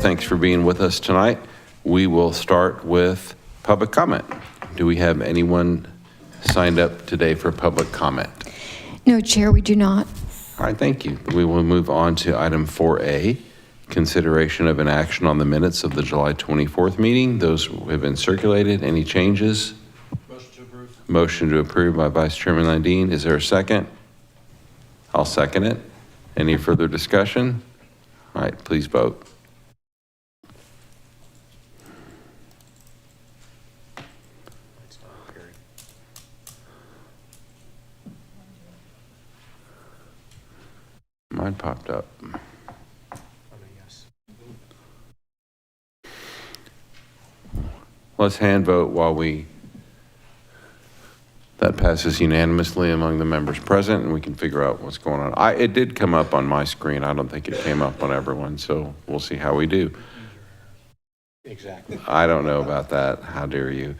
Thanks for being with us tonight. We will start with public comment. Do we have anyone signed up today for public comment? No, Chair, we do not. All right, thank you. We will move on to item 4A, consideration of an action on the minutes of the July 24th meeting. Those have been circulated. Any changes? Motion to approve. Motion to approve by Vice Chairman Landine. Is there a second? I'll second it. Any further discussion? All right, please vote. Mine popped up. Yes. Let's hand vote while that passes unanimously among the members present, and we can figure out what's going on. It did come up on my screen. I don't think it came up on everyone, so we'll see how we do. Exactly. I don't know about that. How dare you?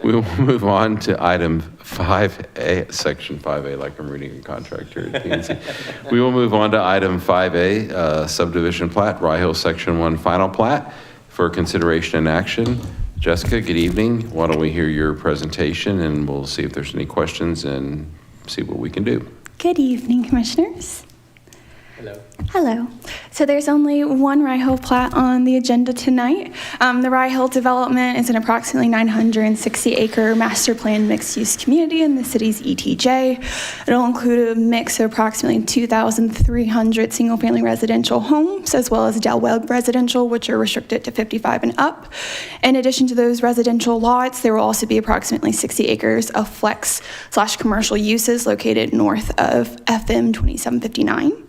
We will move on to item 5A, section 5A, like I'm reading a contract here at PNC. We will move on to item 5A, subdivision plat, Rye Hill Section 1 final plat for consideration and action. Jessica, good evening. Why don't we hear your presentation and we'll see if there's any questions and see what we can do. Good evening, Commissioners. Hello. Hello. So there's only one Rye Hill plat on the agenda tonight. The Rye Hill development is an approximately 960-acre master plan mixed-use community in the city's ETJ. It'll include a mix of approximately 2,300 single-family residential homes, as well as Del Webb residential, which are restricted to 55 and up. In addition to those residential lots, there will also be approximately 60 acres of flex/commercial uses located north of FM 2759.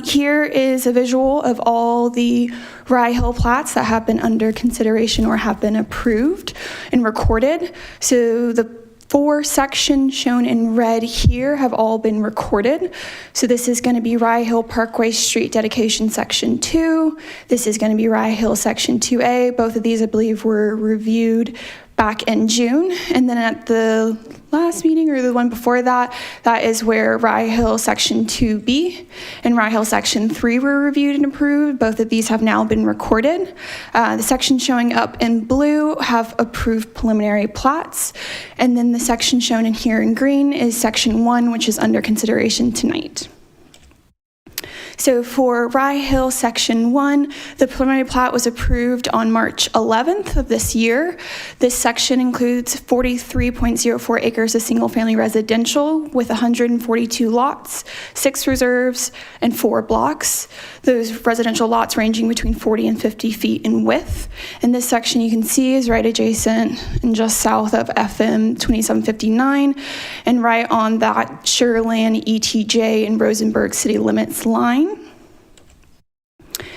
Here is a visual of all the Rye Hill plats that have been under consideration or have been approved and recorded. So the 4 sections shown in red here have all been recorded. So this is going to be Rye Hill Parkway Street Dedication Section 2. This is going to be Rye Hill Section 2A. Both of these, I believe, were reviewed back in June. And then at the last meeting or the one before that, that is where Rye Hill Section 2B and Rye Hill Section 3 were reviewed and approved. Both of these have now been recorded. The sections showing up in blue have approved preliminary plats. And then the section shown in here in green is Section 1, which is under consideration tonight. So for Rye Hill Section 1, the preliminary plat was approved on March 11th of this year. This section includes 43.04 acres of single-family residential with 142 lots, 6 reserves, and 4 blocks. Those residential lots ranging between 40 and 50 feet in width. And this section you can see is right adjacent and just south of FM 2759 and right on that Sugarland, ETJ, and Rosenberg city limits line.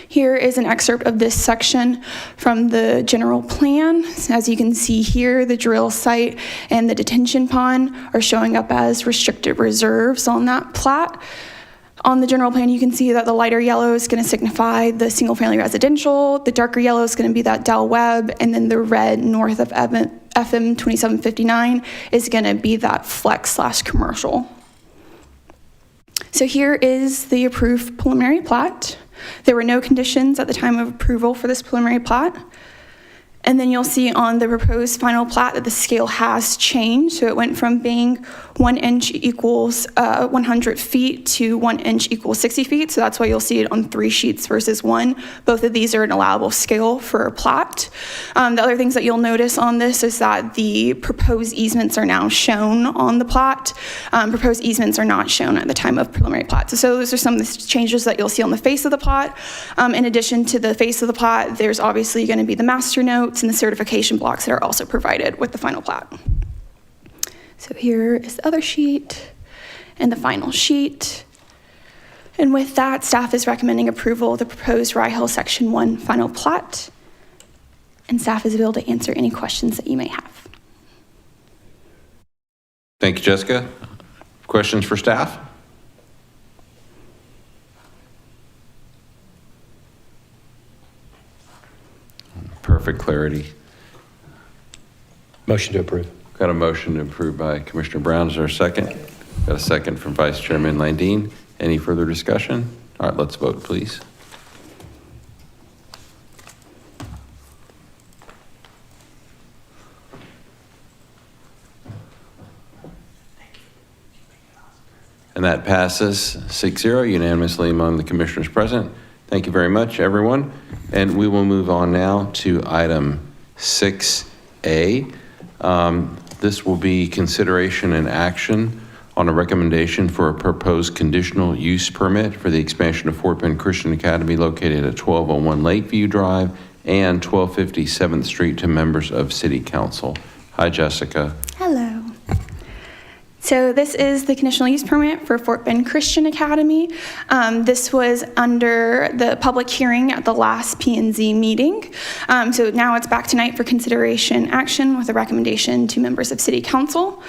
Here is an excerpt of this section from the general plan. As you can see here, the drill site and the detention pond are showing up as restricted reserves on that plat. On the general plan, you can see that the lighter yellow is going to signify the single-family residential, the darker yellow is going to be that Del Webb, and then the red north of FM FM 2759 is going to be that flex/commercial. So here is the approved preliminary plat. There were no conditions at the time of approval for this preliminary plat. And then you'll see on the proposed final plat that the scale has changed. So it went from being 1 inch equals 100 feet to 1 inch equals 60 feet. So that's why you'll see it on 3 sheets versus 1. Both of these are an allowable scale for a plat. The other things that you'll notice on this is that the proposed easements are now shown on the plat. Proposed easements are not shown at the time of preliminary plat. So those are some of the changes that you'll see on the face of the plat. In addition to the face of the plat, there's obviously going to be the master notes and the certification blocks that are also provided with the final plat. So here is the other sheet and the final sheet. And with that, staff is recommending approval of the proposed Rye Hill Section 1 final plat. And staff is able to answer any questions that you may have. Thank you, Jessica. Questions for staff? Perfect clarity. Motion to approve. Got a motion approved by Commissioner Brown. Is there a second? Got a second from Vice Chairman Landine. Any further discussion? All right, let's vote, please. And that passes 6-0 unanimously among the commissioners present. Thank you very much, everyone. And we will move on now to item 6A. This will be consideration and action on a recommendation for a proposed conditional use permit for the expansion of Fort Bend Christian Academy located at 1201 Lakeview Drive and 1250 7th Street to members of City Council. Hi, Jessica. Hello. So this is the conditional use permit for Fort Bend Christian Academy. This was under the public hearing at the last P&Z meeting. So now it's back tonight for consideration action with a recommendation to members of City Council.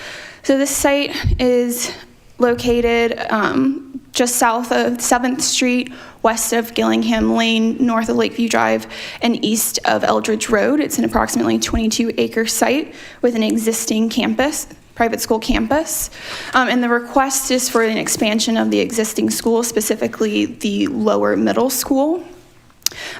So this site is located just south of 7th Street, west of Gillingham Lane, north of Lakeview Drive, and east of Eldridge Road. It's an approximately 22-acre site with an existing campus, private school campus. And the request is for an expansion of the existing school, specifically the lower middle school.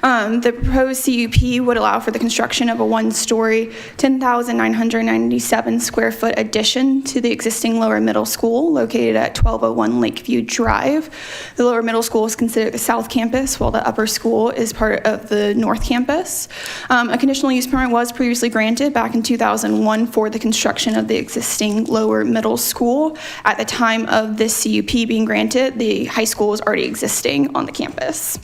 The proposed CUP would allow for the construction of a one-story, 10,997 square foot addition to the existing lower middle school located at 1201 Lakeview Drive. The lower middle school is considered the south campus, while the upper school is part of the north campus. A conditional use permit was previously granted back in 2001 for the construction of the existing lower middle school. At the time of this CUP being granted, the high school was already existing on the campus.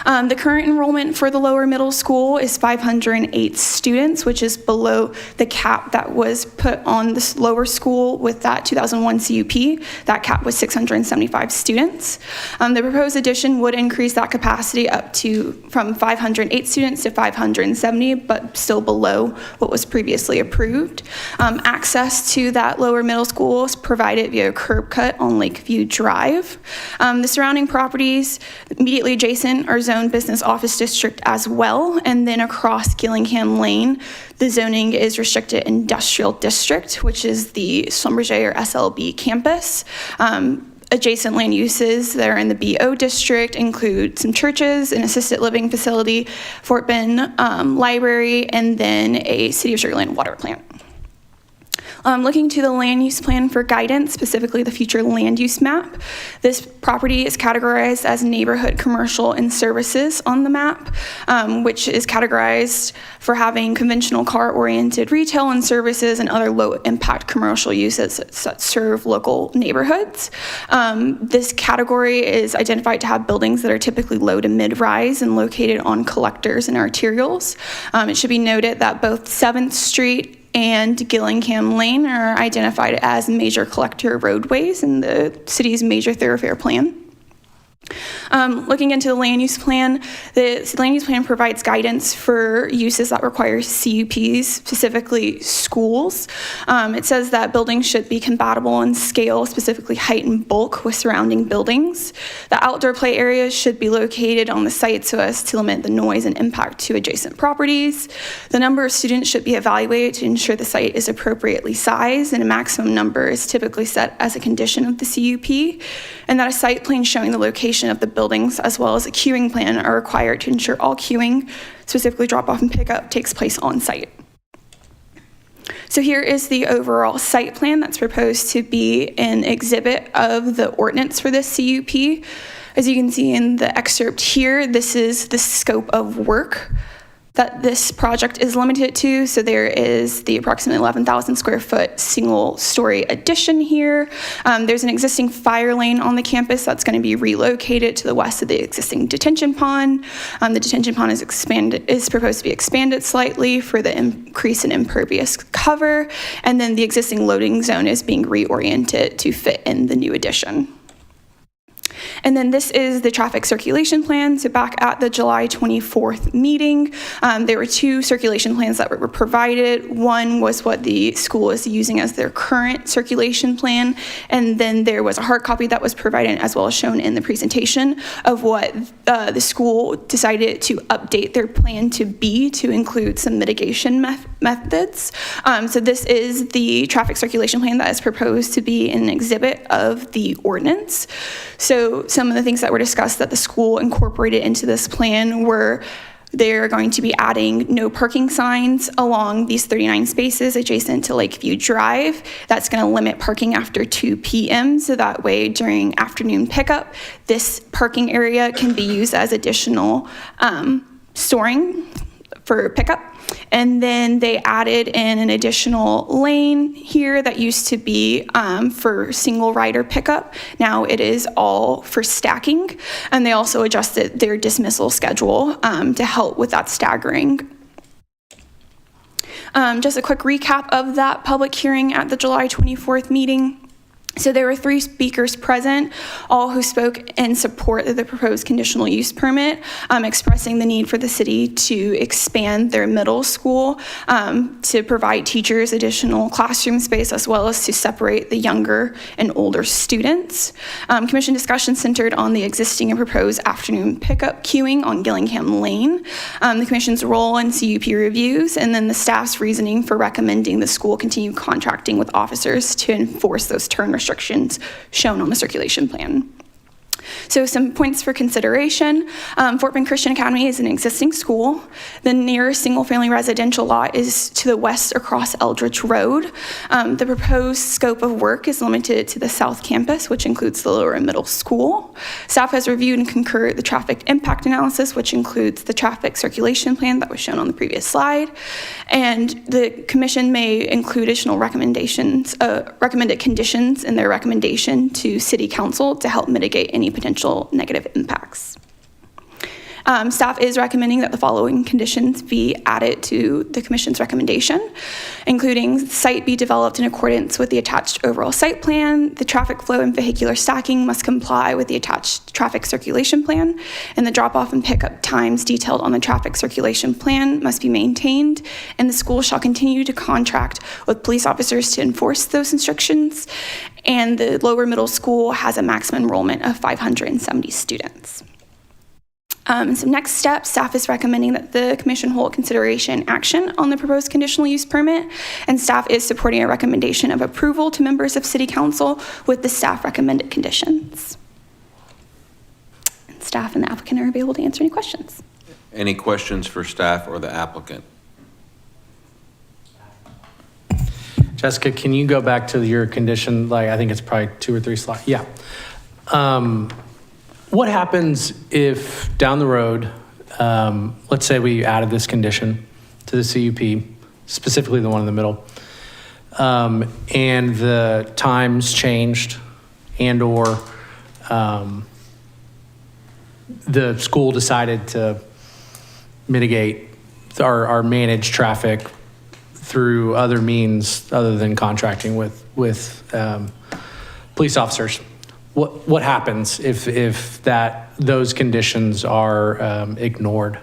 The current enrollment for the lower middle school is 508 students, which is below the cap that was put on this lower school with that 2001 CUP. That cap was 675 students. The proposed addition would increase that capacity up to from 508 students to 570, but still below what was previously approved. Access to that lower middle school is provided via a curb cut on Lakeview Drive. The surrounding properties immediately adjacent are zoned business office district as well, and then across Gillingham Lane, the zoning is restricted industrial district, which is the Schlumberger or SLB campus. Adjacent land uses that are in the BO district include some churches, an assisted living facility, Fort Bend Library, and then a City of Sugar Land water plant. Looking to the land use plan for guidance, specifically the future land use map. This property is categorized as neighborhood commercial and services on the map, which is categorized for having conventional car-oriented retail and services and other low-impact commercial uses that serve local neighborhoods. This category is identified to have buildings that are typically low to mid-rise and located on collectors and arterials. It should be noted that both 7th Street and Gillingham Lane are identified as major collector roadways in the city's major thoroughfare plan. Looking into the land use plan, the land use plan provides guidance for uses that require CUPs, specifically schools. It says that buildings should be compatible in scale, specifically height and bulk, with surrounding buildings. The outdoor play areas should be located on the site so as to limit the noise and impact to adjacent properties. The number of students should be evaluated to ensure the site is appropriately sized, and a maximum number is typically set as a condition of the CUP, and that a site plan showing the location of the buildings as well as a queuing plan are required to ensure all queuing, specifically drop-off and pickup, takes place on site. So here is the overall site plan that's proposed to be an exhibit of the ordinance for this CUP. As you can see in the excerpt here, this is the scope of work that this project is limited to. So there is the approximately 11,000 square foot single story addition here. There's an existing fire lane on the campus that's going to be relocated to the west of the existing detention pond. The detention pond is proposed to be expanded slightly for the increase in impervious cover. And then the existing loading zone is being reoriented to fit in the new addition. And then this is the traffic circulation plan. So back at the July 24th meeting, there were two circulation plans that were provided. One was what the school is using as their current circulation plan. And then there was a hard copy that was provided as well as shown in the presentation of what the school decided to update their plan to be to include some mitigation methods. So this is the traffic circulation plan that is proposed to be an exhibit of the ordinance. So some of the things that were discussed that the school incorporated into this plan were they're going to be adding no parking signs along these 39 spaces adjacent to Lakeview Drive. That's going to limit parking after 2 p.m. So that way during afternoon pickup, this parking area can be used as additional storing for pickup. And then they added in an additional lane here that used to be for single rider pickup. Now it is all for stacking. And they also adjusted their dismissal schedule to help with that staggering. Just a quick recap of that public hearing at the July 24th meeting. So there were 3 speakers present, all who spoke in support of the proposed conditional use permit, expressing the need for the city to expand their middle school to provide teachers additional classroom space as well as to separate the younger and older students. Commission discussion centered on the existing and proposed afternoon pickup queuing on Gillingham Lane, the commission's role in CUP reviews, and then the staff's reasoning for recommending the school continue contracting with officers to enforce those turn restrictions shown on the circulation plan. So some points for consideration. Fort Bend Christian Academy is an existing school. The nearest single-family residential lot is to the west across Eldridge Road. The proposed scope of work is limited to the south campus, which includes the lower and middle school. Staff has reviewed and concurred the traffic impact analysis, which includes the traffic circulation plan that was shown on the previous slide. And the commission may include additional recommendations, recommended conditions in their recommendation to City Council to help mitigate any potential negative impacts. Staff is recommending that the following conditions be added to the commission's recommendation, including site be developed in accordance with the attached overall site plan, the traffic flow and vehicular stacking must comply with the attached traffic circulation plan, and the drop-off and pickup times detailed on the traffic circulation plan must be maintained, and the school shall continue to contract with police officers to enforce those instructions, and the lower middle school has a maximum enrollment of 570 students. So next step, staff is recommending that the commission hold consideration action on the proposed conditional use permit, and staff is supporting a recommendation of approval to members of City Council with the staff recommended conditions. And staff and the applicant are able to answer any questions. Any questions for staff or the applicant? Jessica, can you go back to your condition? Like, I think it's probably 2 or 3 slides. Yeah. What happens if down the road, let's say we added this condition to the CUP, specifically the one in the middle, and the times changed and or the school decided to mitigate or manage traffic through other means other than contracting with police officers. what happens if those conditions are ignored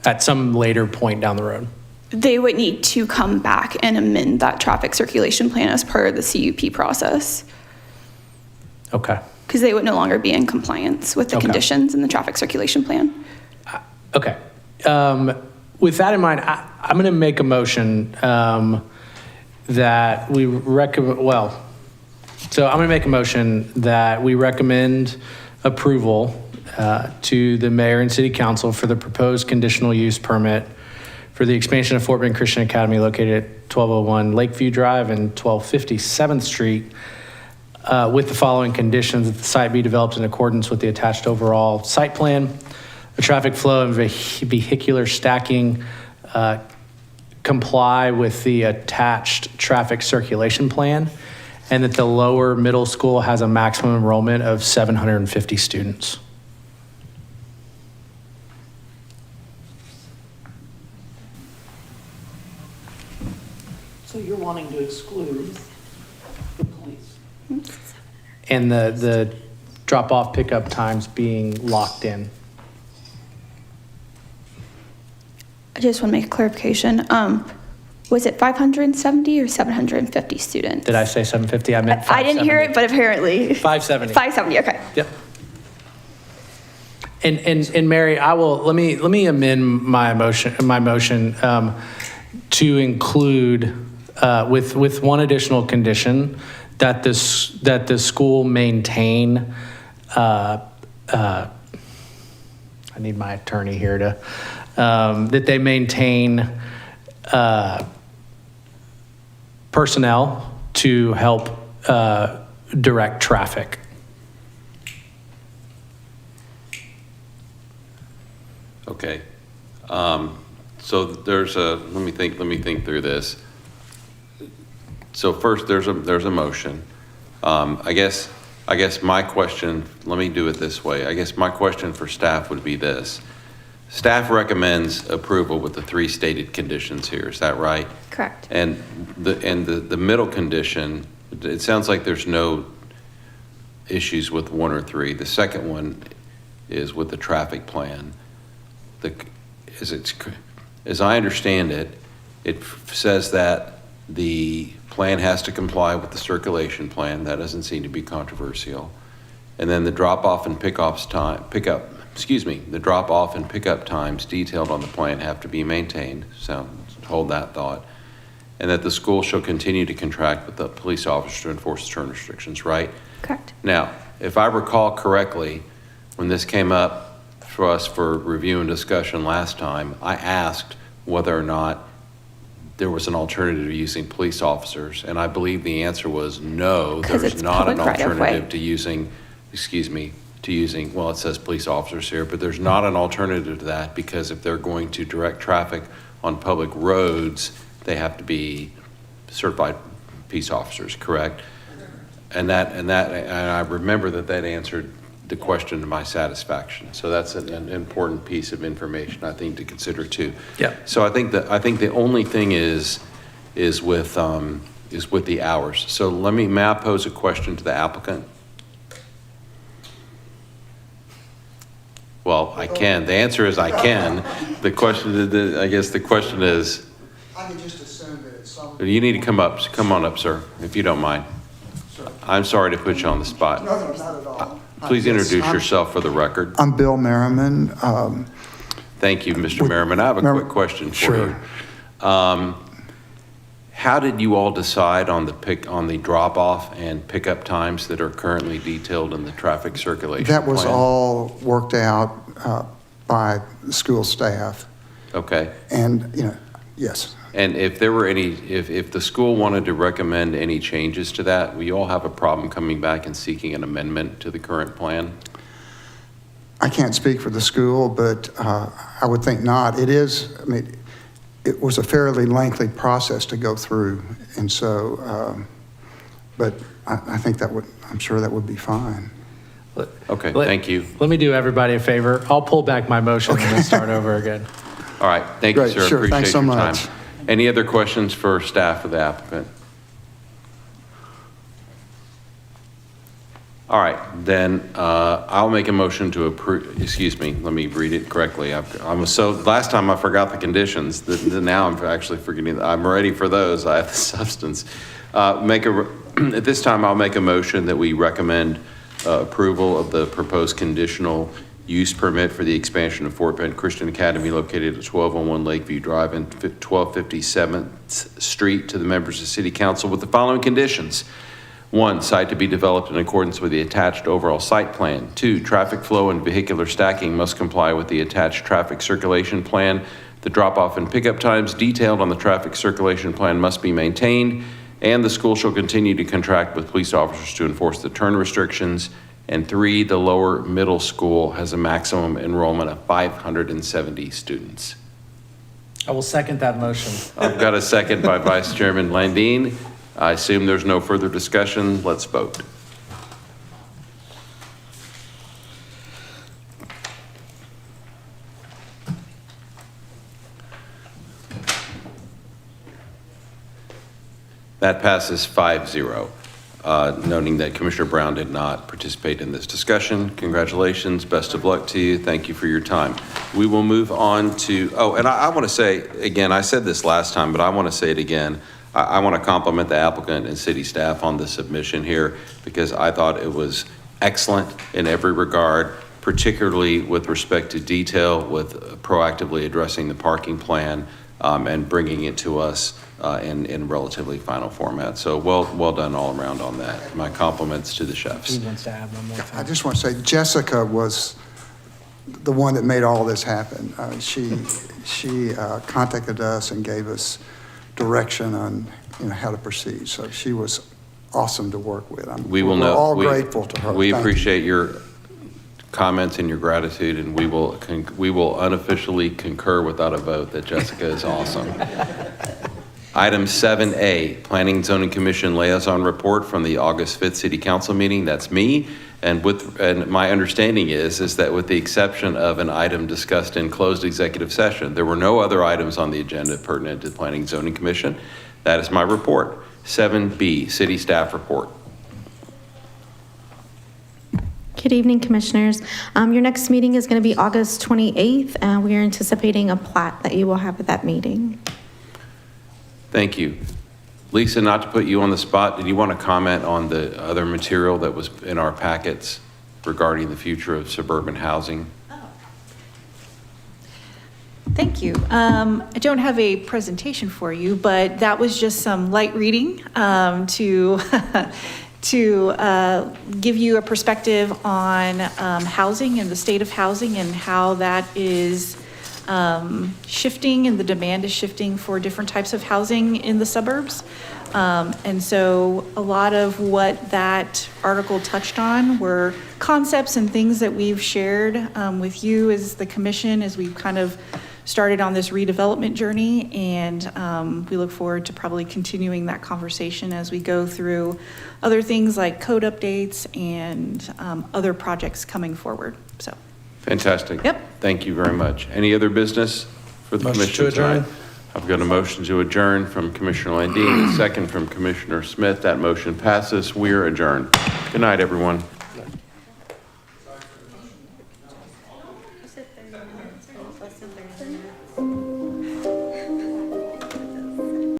at some later point down the road? They would need to come back and amend that traffic circulation plan as part of the CUP process, Okay. because they would no longer be in compliance with the Okay. conditions in the traffic circulation plan. Okay. With that in mind, I'm going to make a motion that we recommend, so I'm going to make a motion that we recommend approval to the mayor and city council for the proposed conditional use permit for the expansion of Fort Bend Christian Academy located at 1201 Lakeview Drive and 1250 7th Street with the following conditions: that the site be developed in accordance with the attached overall site plan, the traffic flow and vehicular stacking comply with the attached traffic circulation plan, and that the lower middle school has a maximum enrollment of 750 students. So you're wanting to exclude the police? And the drop-off pickup times being locked in. I just want to make a clarification. Was it 570 or 750 students? Did I say 750? I meant 570. I didn't hear it, but apparently. 570. 570, okay. Yep. And Mary, let me amend my motion to include with one additional condition that the school maintain. I need my attorney here to that they maintain personnel to help direct traffic. Okay. So let me think through this. So first, there's a motion. I guess my question, let me do it this way. I guess my question for staff would be this. Staff recommends approval with the 3 stated conditions here. Is that right? Correct. And the middle condition, it sounds like there's no issues with 1 or 3. The second one is with the traffic plan. As I understand it, it says that the plan has to comply with the circulation plan. That doesn't seem to be controversial. And then the drop-off and the drop-off and pickup times detailed on the plan have to be maintained. So hold that thought. And that the school shall continue to contract with the police officer to enforce the turn restrictions, right? Correct. Now, if I recall correctly, when this came up for us for review and discussion last time, I asked whether or not there was an alternative to using police officers, and I believe the answer was no, 'Cause there's it's not an public right-of-way. alternative to using, well, it says police officers here, but there's not an alternative to that, because if they're going to direct traffic on public roads, they have to be certified peace officers, correct? And I remember that answered the question to my satisfaction. So that's an important piece of information, I think, to consider too. Yeah. So I think the only thing is with the hours. So may I pose a question to the applicant? Well, I can. The answer is I can. The question, I guess the question is, I can just assume that it's some. you need to come on up, sir, if you don't mind. I'm sorry to put you on the spot. No, not at all. Please Yes, introduce I'm- yourself for the record. I'm Bill Merriman. Thank you, Mr. Merriman. I have a quick question for you. Sure. How did you all decide on the drop-off and pickup times that are currently detailed in the traffic circulation plan? That was all worked out by the school staff. Okay. And, yes. And if there were if the school wanted to recommend any changes to that, will you all have a problem coming back and seeking an amendment to the current plan? I can't speak for the school, but I would think not. It was a fairly lengthy process to go through. And so, but I think I'm sure that would be fine. Okay, thank you. Let me do everybody a favor. I'll pull back my motion and then start over again. All right, thank you, Great, sir. sure. Appreciate Thanks so your time. much. Any other questions for staff or the applicant? All right, then I'll make a motion to approve, excuse me, let me read it correctly. Last time I forgot the conditions, now I'm actually forgetting, I'm ready for those, I have the substance. At this time, I'll make a motion that we recommend approval of the proposed conditional use permit for the expansion of Fort Bend Christian Academy located at 1201 Lakeview Drive and 1257th Street to the members of City Council with the following conditions. 1, site to be developed in accordance with the attached overall site plan. 2, traffic flow and vehicular stacking must comply with the attached traffic circulation plan. The drop-off and pickup times detailed on the traffic circulation plan must be maintained, and the school shall continue to contract with police officers to enforce the turn restrictions. And 3, the lower middle school has a maximum enrollment of 570 students. I will second that motion. I've got a second by Vice Chairman Landine. I assume there's no further discussion. Let's vote. That passes 5-0. Noting that Commissioner Brown did not participate in this discussion. Congratulations, best of luck to you. Thank you for your time. We will move on to, and I want to say, again, I said this last time, but I want to say it again. I want to compliment the applicant and city staff on the submission here because I thought it was excellent in every regard, particularly with respect to detail, with proactively addressing the parking plan and bringing it to us in relatively final format. So well done all around on that. My compliments to the chefs. Who wants to add one more thing? I just want to say Jessica was the one that made all this happen. She contacted us and gave us direction on how to proceed. So she was awesome to work with. We're all grateful to her. We Thank appreciate your comments and your gratitude, and we will unofficially concur without a vote that Jessica is awesome. Item 7A, Planning and Zoning Commission Liaison Report from the August 5th City Council meeting. That's me. And my understanding is that with the exception of an item discussed in closed executive session, there were no other items on the agenda pertinent to the Planning and Zoning Commission. That is my report. 7B, City Staff Report. Good evening, Commissioners. Your next meeting is going to be August 28th. We are anticipating a plat that you will have at that meeting. Thank you. Lisa, not to put you on the spot, did you want to comment on the other material that was in our packets regarding the future of suburban housing? Thank you. I don't have a presentation for you, but that was just some light reading to give you a perspective on housing and the state of housing and how that is shifting and the demand is shifting for different types of housing in the suburbs. And so a lot of what that article touched on were concepts and things that we've shared with you as the commission as we've kind of started on this redevelopment journey. And we look forward to probably continuing that conversation as we go through other things like code updates and other projects coming forward. So. Fantastic. Yep. Thank you very much. Any other business for the Motion commission to adjourn. tonight? I've got a motion to adjourn from Commissioner Landine, a second from Commissioner Smith. That motion passes. We're adjourned. Good night, everyone.